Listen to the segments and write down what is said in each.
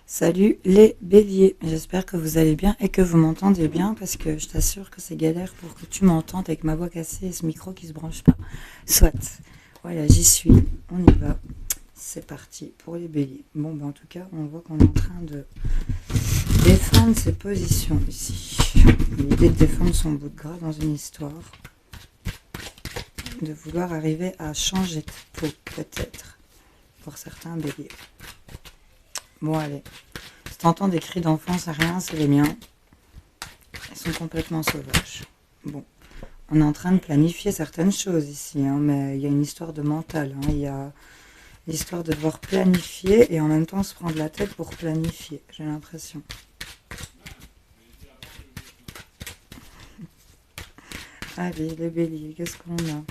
Salut les béliers, j'espère que vous allez bien et que vous m'entendez bien parce que je t'assure que c'est galère pour que tu m'entendes avec ma voix cassée et ce micro qui se branche pas. Soit, voilà, j'y suis, on y va, c'est parti pour les béliers. Bon, en tout cas, on voit qu'on est en train de défendre ses positions ici. L'idée de défendre son bout de gras dans une histoire, de vouloir arriver à changer de peau, peut-être, pour certains béliers. Bon, allez. Si t'entends des cris d'enfants, c'est rien, c'est les miens. Ils sont complètement sauvages. Bon, on est en train de planifier certaines choses ici, mais il y a une histoire de mental. Il y a l'histoire de devoir planifier et en même temps se prendre la tête pour planifier, j'ai l'impression. Allez, les béliers, qu'est-ce qu'on a?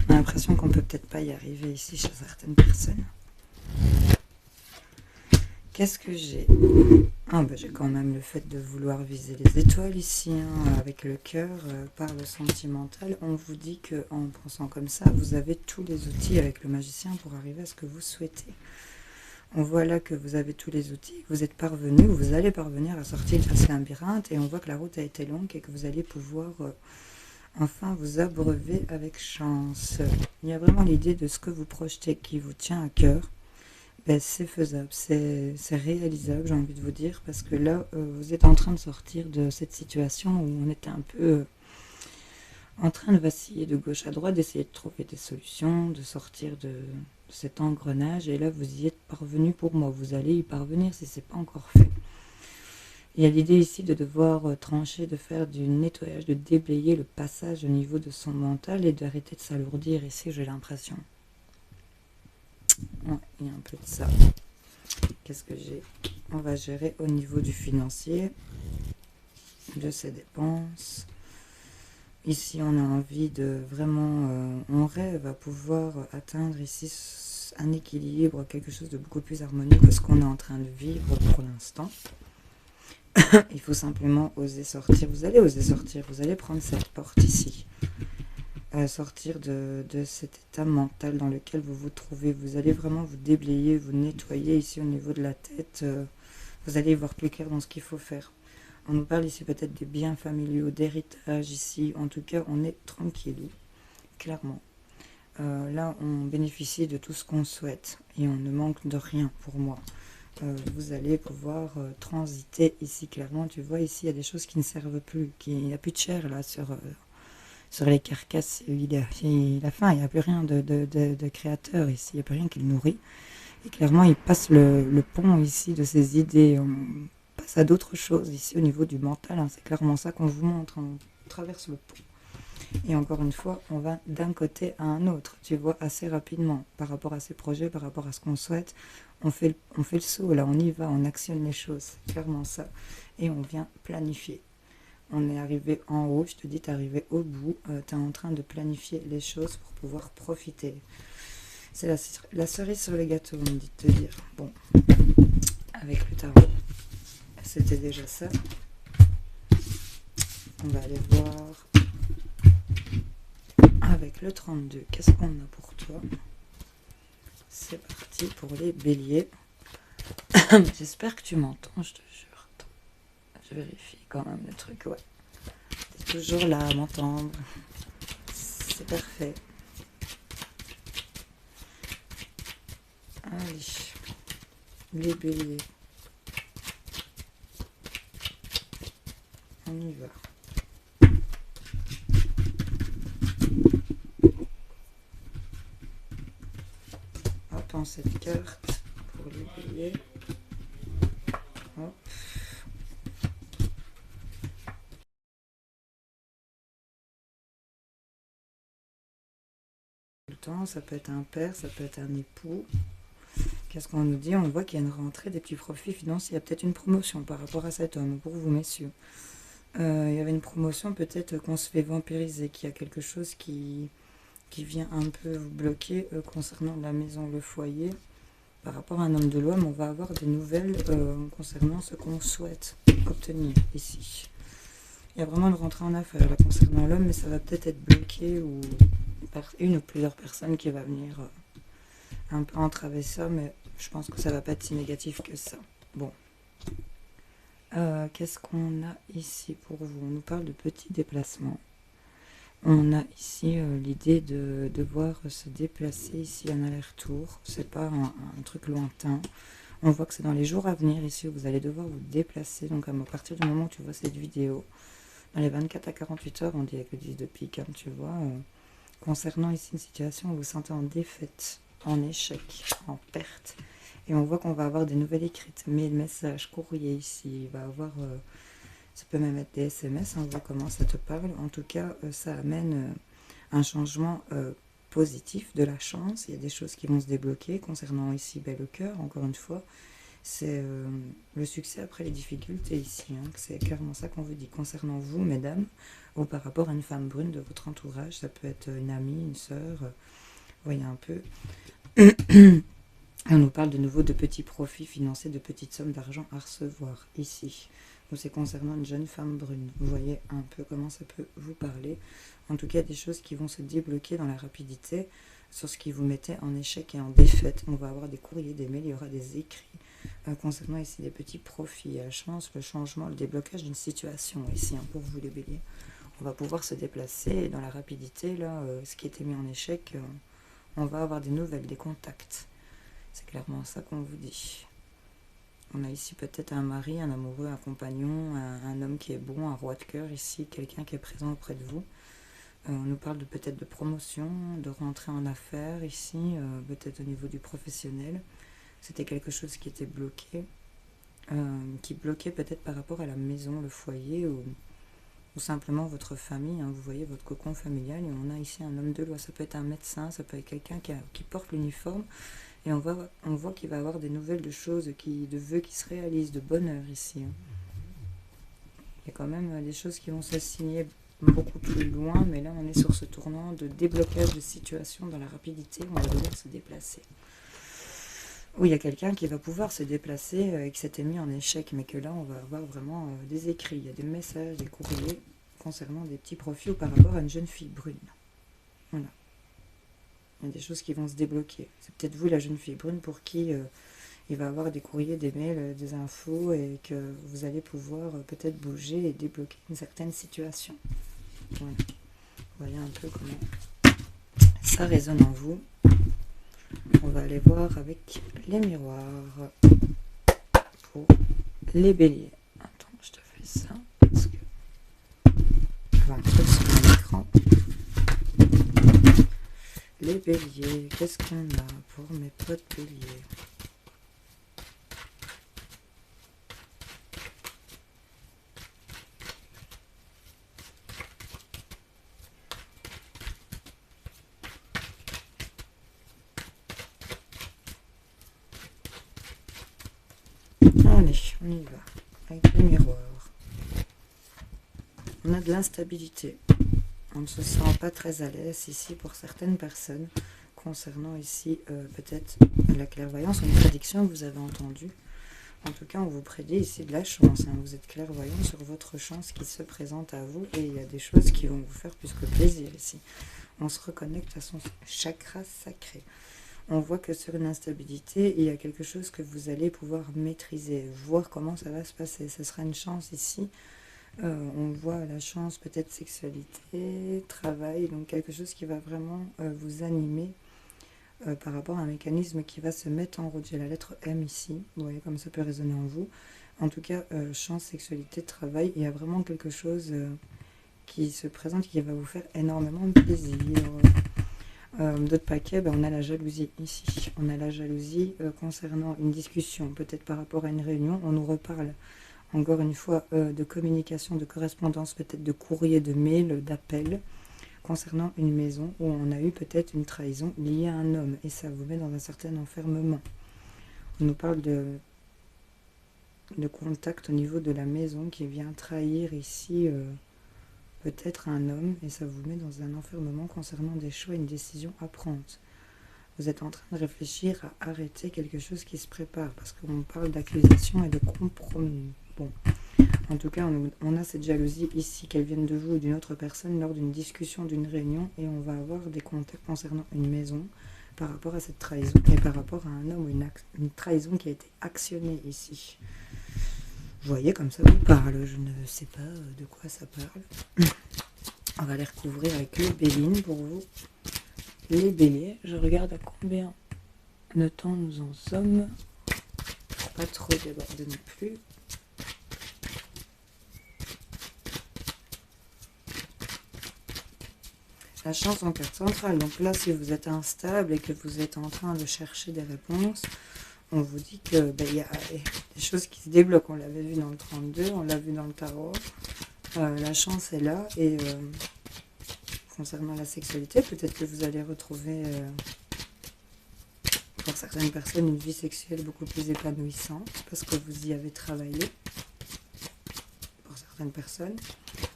On a l'impression qu'on peut peut-être pas y arriver ici chez certaines personnes. Qu'est-ce que j'ai? J'ai quand même le fait de vouloir viser les étoiles ici, avec le cœur, par le sentimental. On vous dit qu'en pensant comme ça, vous avez tous les outils avec le magicien pour arriver à ce que vous souhaitez. On voit là que vous avez tous les outils, que vous êtes parvenu, vous allez parvenir à sortir de ce labyrinthe, et on voit que la route a été longue et que vous allez pouvoir enfin vous abreuver avec chance. Il y a vraiment l'idée de ce que vous projetez qui vous tient à cœur. C'est faisable, c'est réalisable, j'ai envie de vous dire, parce que là, vous êtes en train de sortir de cette situation où on était un peu en train de vaciller de gauche à droite, d'essayer de trouver des solutions, de sortir de cet engrenage, et là, vous y êtes parvenu pour moi. Vous allez y parvenir si ce n'est pas encore fait. Il y a l'idée ici de devoir trancher, de faire du nettoyage, de déblayer le passage au niveau de son mental et d'arrêter de s'alourdir ici, j'ai l'impression. Ouais, il y a un peu de ça. Qu'est-ce que j'ai? On va gérer au niveau du financier, de ses dépenses. Ici, on a envie de vraiment... on rêve à pouvoir atteindre ici un équilibre, quelque chose de beaucoup plus harmonieux que ce qu'on est en train de vivre pour l'instant. Il faut simplement oser sortir. Vous allez oser sortir, vous allez prendre cette porte ici. Sortir de cet état mental dans lequel vous vous trouvez. Vous allez vraiment vous déblayer, vous nettoyer ici au niveau de la tête. Vous allez y voir plus clair dans ce qu'il faut faire. On nous parle ici peut-être des biens familiaux, d'héritage ici. En tout cas, on est tranquille, clairement. Là, on bénéficie de tout ce qu'on souhaite et on ne manque de rien pour moi. Vous allez pouvoir transiter ici, clairement. Tu vois, ici, il y a des choses qui ne servent plus. Il n'y a plus de chair là sur les carcasses. Il a faim, il n'y a plus rien de créateur ici, il n'y a plus rien qui le nourrit. Et clairement, il passe le pont ici de ses idées. On passe à d'autres choses ici au niveau du mental. C'est clairement ça qu'on vous montre. On traverse le pont. Et encore une fois, on va d'un côté à un autre, tu vois, assez rapidement, par rapport à ces projets, par rapport à ce qu'on souhaite. On fait le saut, là, on y va, on actionne les choses, c'est clairement ça. Et on vient planifier. On est arrivé en haut, je te dis, tu es arrivé au bout, tu es en train de planifier les choses pour pouvoir profiter. C'est la cerise sur le gâteau, on me dit de te dire. Bon, avec le tarot, c'était déjà ça. On va aller voir avec le 32. Qu'est-ce qu'on a pour toi? C'est parti pour les béliers. J'espère que tu m'entends, je te jure. Attends, je vérifie quand même le truc, ouais. T'es toujours là à m'entendre. C'est parfait. Allez, les béliers. On y va. Hop, en cette carte pour les béliers. Hop. Ça peut être un père, ça peut être un époux. Qu'est-ce qu'on nous dit? On voit qu'il y a une rentrée des petits profits financiers. Il y a peut-être une promotion par rapport à cet homme, pour vous, messieurs. Il y avait une promotion, peut-être qu'on se fait vampiriser, qu'il y a quelque chose qui vient un peu vous bloquer concernant la maison, le foyer. Par rapport à un homme de loi, mais on va avoir des nouvelles concernant ce qu'on souhaite obtenir ici. Il y a vraiment une rentrée en affaires là, concernant l'homme, mais ça va peut-être être bloqué par une ou plusieurs personnes qui va venir un peu entraver ça, mais Je pense que ça va pas être si négatif que ça. Bon. Qu'est-ce qu'on a ici pour vous? On nous parle de petits déplacements. On a ici l'idée de devoir se déplacer ici en aller-retour. C'est pas un truc lointain. On voit que c'est dans les jours à venir ici où vous allez devoir vous déplacer. Donc à partir du moment où tu vois cette vidéo, dans les 24 à 48 heures, on dit avec le 10 de pique, hein, tu vois, concernant ici une situation où vous vous sentez en défaite, en échec, en perte. Et on voit qu'on va avoir des nouvelles écrites, mails, messages, courriers ici. Il va avoir, ça peut même être des SMS, on voit comment ça te parle. En tout cas, ça amène un changement positif, de la chance. Il y a des choses qui vont se débloquer concernant ici le cœur, encore une fois. C'est le succès après les difficultés ici. Hein, c'est clairement ça qu'on vous dit. Concernant vous, mesdames, ou par rapport à une femme brune de votre entourage, ça peut être une amie, une sœur, voyez un peu. On nous parle de nouveau de petits profits financiers, de petites sommes d'argent à recevoir ici. Donc c'est concernant une jeune femme brune. Vous voyez un peu comment ça peut vous parler. En tout cas, des choses qui vont se débloquer dans la rapidité sur ce qui vous mettait en échec et en défaite. On va avoir des courriers, des mails, il y aura des écrits concernant ici des petits profits, la chance, le changement, le déblocage d'une situation ici hein, pour vous les béliers. On va pouvoir se déplacer et dans la rapidité, là, ce qui était mis en échec, on va avoir des nouvelles, des contacts. C'est clairement ça qu'on vous dit. On a ici peut-être un mari, un amoureux, un compagnon, un homme qui est bon, un roi de cœur ici, quelqu'un qui est présent auprès de vous. On nous parle de peut-être de promotion, de rentrer en affaires ici, peut-être au niveau du professionnel. C'était quelque chose qui était bloqué, qui bloquait peut-être par rapport à la maison, le foyer ou simplement votre famille. Hein, vous voyez votre cocon familial et on a ici un homme de loi. Ça peut être un médecin, ça peut être quelqu'un qui porte l'uniforme. Et on voit qu'il va y avoir des nouvelles de choses, de vœux qui se réalisent, de bonheur ici. Hein. Il y a quand même des choses qui vont se signer beaucoup plus loin, mais là on est sur ce tournant de déblocage de situation dans la rapidité, on va devoir se déplacer. Où il y a quelqu'un qui va pouvoir se déplacer et qui s'était mis en échec, mais que là on va avoir vraiment des écrits, il y a des messages, des courriers concernant des petits profits ou par rapport à une jeune fille brune. Voilà. Il y a des choses qui vont se débloquer. C'est peut-être vous la jeune fille brune pour qui il va avoir des courriers, des mails, des infos et que vous allez pouvoir peut-être bouger et débloquer une certaine situation. Voilà. Vous voyez un peu comment ça résonne en vous. On va aller voir avec les miroirs pour les béliers. Attends, je te fais ça parce que je vais un truc sur mon écran. Les béliers, qu'est-ce qu'on a pour mes potes béliers? Allez, on y va, avec les miroirs. On a de l'instabilité. On ne se sent pas très à l'aise ici pour certaines personnes. Concernant ici peut-être la clairvoyance, une prédiction que vous avez entendue. En tout cas, on vous prédit ici de la chance. Hein. Vous êtes clairvoyant sur votre chance qui se présente à vous et il y a des choses qui vont vous faire plus que plaisir ici. On se reconnecte à son chakra sacré. On voit que sur une instabilité, il y a quelque chose que vous allez pouvoir maîtriser, voir comment ça va se passer. Ce sera une chance ici. On voit la chance, peut-être sexualité, travail, donc quelque chose qui va vraiment vous animer par rapport à un mécanisme qui va se mettre en route. J'ai la lettre M ici, vous voyez comme ça peut résonner en vous. En tout cas, chance, sexualité, travail, il y a vraiment quelque chose qui se présente qui va vous faire énormément de plaisir. D'autres paquets, on a la jalousie ici. On a la jalousie concernant une discussion, peut-être par rapport à une réunion. On nous reparle encore une fois de communication, de correspondance, peut-être de courrier, de mail, d'appel, concernant une maison où on a eu peut-être une trahison liée à un homme. Et ça vous met dans un certain enfermement. On nous parle de contact au niveau de la maison qui vient trahir ici peut-être un homme. Et ça vous met dans un enfermement concernant des choix et une décision à prendre. Vous êtes en train de réfléchir à arrêter quelque chose qui se prépare. Parce qu'on parle d'accusation et de compromis. Bon, en tout cas, on a cette jalousie ici, qu'elle vienne de vous ou d'une autre personne lors d'une discussion, d'une réunion, et on va avoir des contacts concernant une maison, par rapport à cette trahison et par rapport à un homme ou une trahison qui a été actionnée ici. Vous voyez, comme ça vous parle, je ne sais pas de quoi ça parle. On va les recouvrir avec les Béline pour vous. Les béliers, je regarde à combien de temps nous en sommes, pour pas trop déborder non plus. La chance en carte centrale, donc là si vous êtes instable et que vous êtes en train de chercher des réponses, on vous dit que y a des choses qui se débloquent. On l'avait vu dans le 32, on l'a vu dans le tarot. La chance est là et concernant la sexualité, peut-être que vous allez retrouver pour certaines personnes une vie sexuelle beaucoup plus épanouissante parce que vous y avez travaillé. Pour certaines personnes.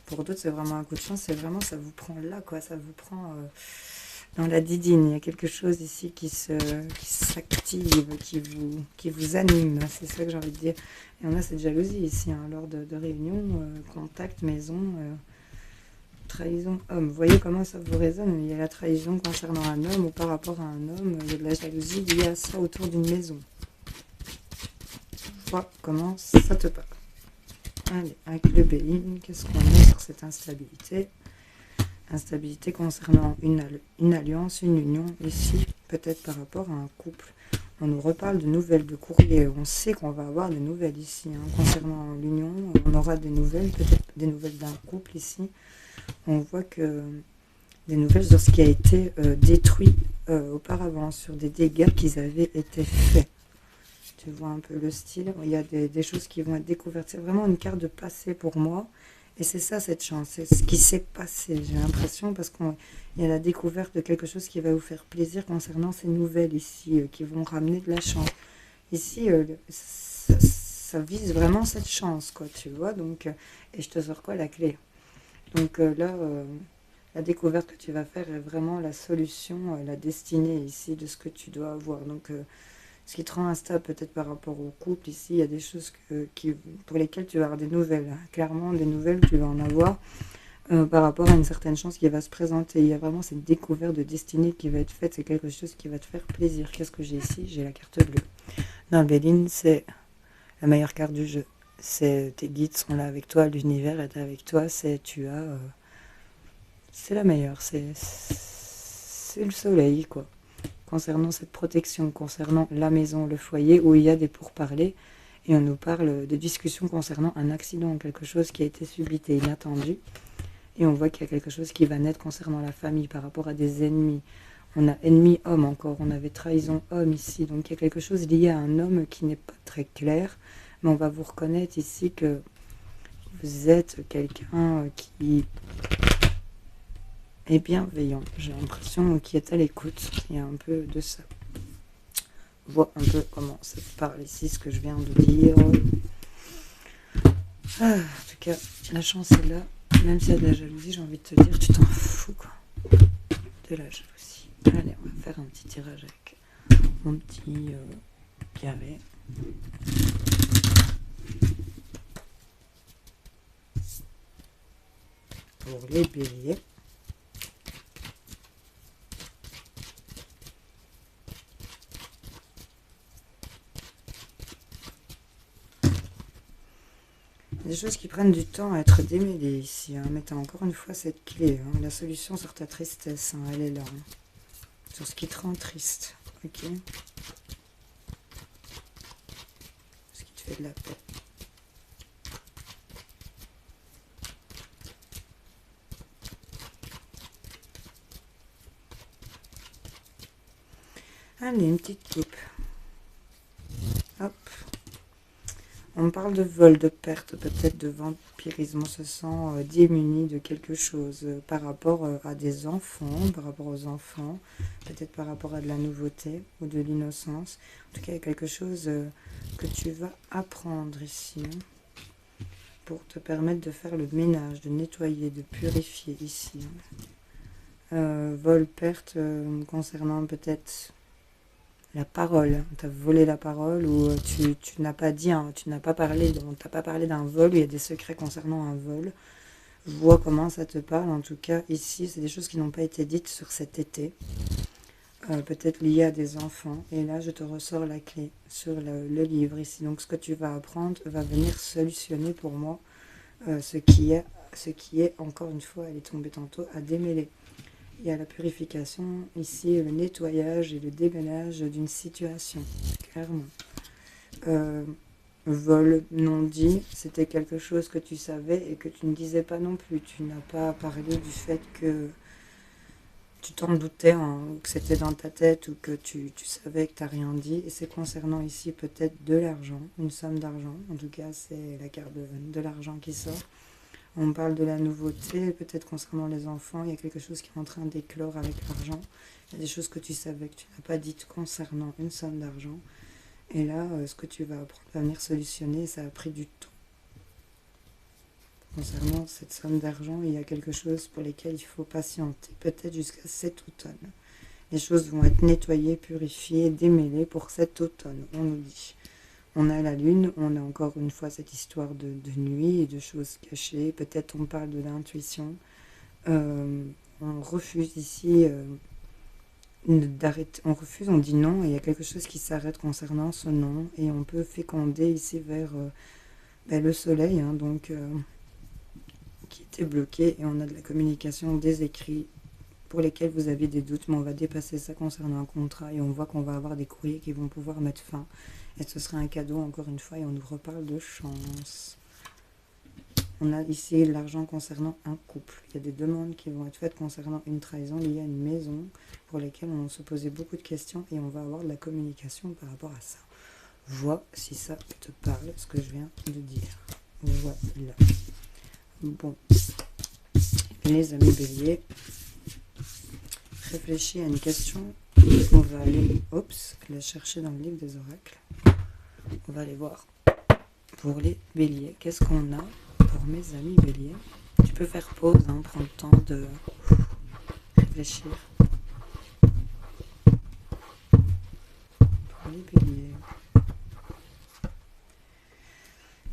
Pour d'autres, c'est vraiment un coup de chance. C'est vraiment, ça vous prend là, quoi. Ça vous prend dans la didine. Il y a quelque chose ici qui s'active, qui vous anime. C'est ça que j'ai envie de dire. Et on a cette jalousie ici, hein, lors de réunions, contact, maison, trahison, homme. Vous voyez comment ça vous résonne? Il y a la trahison concernant un homme ou par rapport à un homme. Il y a de la jalousie liée à ça autour d'une maison. Vois comment ça te parle. Allez, avec le Béline, qu'est-ce qu'on met sur cette instabilité? Instabilité concernant une alliance, une union, ici, peut-être par rapport à un couple. On nous reparle de nouvelles, de courrier. On sait qu'on va avoir des nouvelles ici. Hein. Concernant l'union, on aura des nouvelles, peut-être des nouvelles d'un couple ici. On voit que des nouvelles sur ce qui a été détruit auparavant, sur des dégâts qui avaient été faits. Tu vois un peu le style, il y a des choses qui vont être découvertes. C'est vraiment une carte de passé pour moi. Et c'est ça cette chance, c'est ce qui s'est passé, j'ai l'impression, parce qu'il y a la découverte de quelque chose qui va vous faire plaisir concernant ces nouvelles ici, qui vont ramener de la chance. Ici, ça vise vraiment cette chance, quoi, tu vois. Donc, et je te sors quoi? La clé. Donc là, la découverte que tu vas faire est vraiment la solution, la destinée ici de ce que tu dois avoir. Donc, ce qui te rend instable peut-être par rapport au couple, ici, il y a des choses pour lesquelles tu vas avoir des nouvelles. Hein. Clairement, des nouvelles, tu vas en avoir par rapport à une certaine chance qui va se présenter. Il y a vraiment cette découverte de destinée qui va être faite. C'est quelque chose qui va te faire plaisir. Qu'est-ce que j'ai ici? J'ai la carte bleue. Non, Béline, c'est la meilleure carte du jeu. Tes guides sont là avec toi, l'univers est avec toi. C'est la meilleure. C'est le soleil, quoi. Concernant cette protection, concernant la maison, le foyer, où il y a des pourparlers, et on nous parle de discussions concernant un accident, quelque chose qui a été subité, inattendu, et on voit qu'il y a quelque chose qui va naître concernant la famille, par rapport à des ennemis. On a ennemi homme encore, on avait trahison homme ici, donc il y a quelque chose lié à un homme qui n'est pas très clair, mais on va vous reconnaître ici que vous êtes quelqu'un qui est bienveillant, j'ai l'impression, qui est à l'écoute. Il y a un peu de ça. On voit un peu comment ça parle ici, ce que je viens de dire. En tout cas, la chance est là. Même s'il y a de la jalousie, j'ai envie de te dire, tu t'en fous, quoi. De la jalousie. Allez, on va faire un petit tirage avec mon petit carré. Pour les béliers. Des choses qui prennent du temps à être démêlées ici, hein. Mais tu as encore une fois cette clé, hein. La solution sur ta tristesse, hein, elle est là, hein. Sur ce qui te rend triste, ok. Ce qui te fait de la paix. Allez, une petite coupe. Hop. On parle de vol, de perte, peut-être de vampirisme. On se sent démuni de quelque chose par rapport à des enfants, par rapport aux enfants, peut-être par rapport à de la nouveauté ou de l'innocence. En tout cas, il y a quelque chose que tu vas apprendre ici, hein, pour te permettre de faire le ménage, de nettoyer, de purifier ici. Hein. Vol, perte, concernant peut-être la parole, tu as volé la parole ou tu n'as pas dit, hein, tu n'as pas parlé, t'as pas parlé d'un vol, où il y a des secrets concernant un vol. Vois comment ça te parle, en tout cas ici, c'est des choses qui n'ont pas été dites sur cet été. peut-être lié à des enfants. Et là, je te ressors la clé sur le livre ici. Donc, ce que tu vas apprendre va venir solutionner pour moi ce qui est, encore une fois, elle est tombée tantôt, à démêler. Il y a la purification, ici, le nettoyage et le déménage d'une situation, clairement. Vol non dit, c'était quelque chose que tu savais et que tu ne disais pas non plus. Tu n'as pas parlé du fait que tu t'en doutais, que c'était dans ta tête ou que tu savais que tu n'as rien dit. Et c'est concernant ici peut-être de l'argent, une somme d'argent. En tout cas, c'est la carte de l'argent qui sort. On parle de la nouveauté, peut-être concernant les enfants. Il y a quelque chose qui est en train d'éclore avec l'argent. Il y a des choses que tu savais que tu n'as pas dites concernant une somme d'argent. Et là, ce que tu vas apprendre va venir solutionner, ça a pris du temps. Concernant cette somme d'argent, il y a quelque chose pour lesquels il faut patienter, peut-être jusqu'à cet automne. Les choses vont être nettoyées, purifiées, démêlées pour cet automne, on nous dit. On a la lune, on a encore une fois cette histoire de nuit et de choses cachées. Peut-être on parle de l'intuition. On refuse ici d'arrêter. On refuse, on dit non. Et il y a quelque chose qui s'arrête concernant ce non. Et on peut féconder ici vers le soleil, hein, donc qui était bloqué. Et on a de la communication, des écrits pour lesquels vous avez des doutes. Mais on va dépasser ça concernant un contrat. Et on voit qu'on va avoir des courriers qui vont pouvoir mettre fin. Et ce sera un cadeau, encore une fois, et on nous reparle de chance. On a ici l'argent concernant un couple. Il y a des demandes qui vont être faites concernant une trahison liée à une maison, pour lesquelles on se posait beaucoup de questions, et on va avoir de la communication par rapport à ça. Vois si ça te parle, ce que je viens de dire. Voilà. Bon. Les amis béliers, réfléchis à une question. On va aller, la chercher dans le livre des oracles. On va aller voir pour les béliers. Qu'est-ce qu'on a pour mes amis béliers? Tu peux faire pause, hein, prends le temps de réfléchir. Pour les béliers.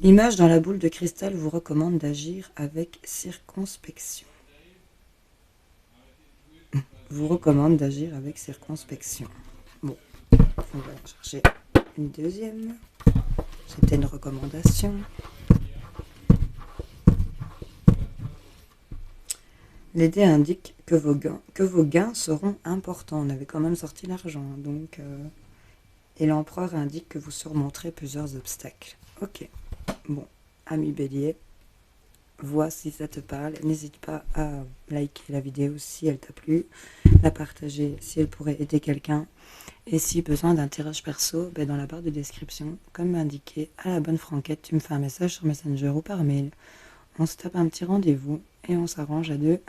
L'image dans la boule de cristal vous recommande d'agir avec circonspection. Vous recommande d'agir avec circonspection. Bon, on va chercher une deuxième. C'était une recommandation. Les dés indiquent que vos gains seront importants. On avait quand même sorti l'argent. Donc, et l'empereur indique que vous surmonterez plusieurs obstacles. Ok. Bon, ami bélier, vois si ça te parle. N'hésite pas à liker la vidéo si elle t'a plu, la partager si elle pourrait aider quelqu'un. Et si besoin d'un tirage perso, dans la barre de description, comme indiqué, à la bonne franquette, tu me fais un message sur Messenger ou par mail. On se tape un petit rendez-vous et on s'arrange à deux.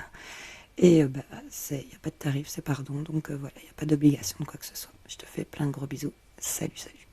Et il n'y a pas de tarif, c'est pardon. Donc voilà, il n'y a pas d'obligation de quoi que ce soit. Je te fais plein de gros bisous. Salut, salut.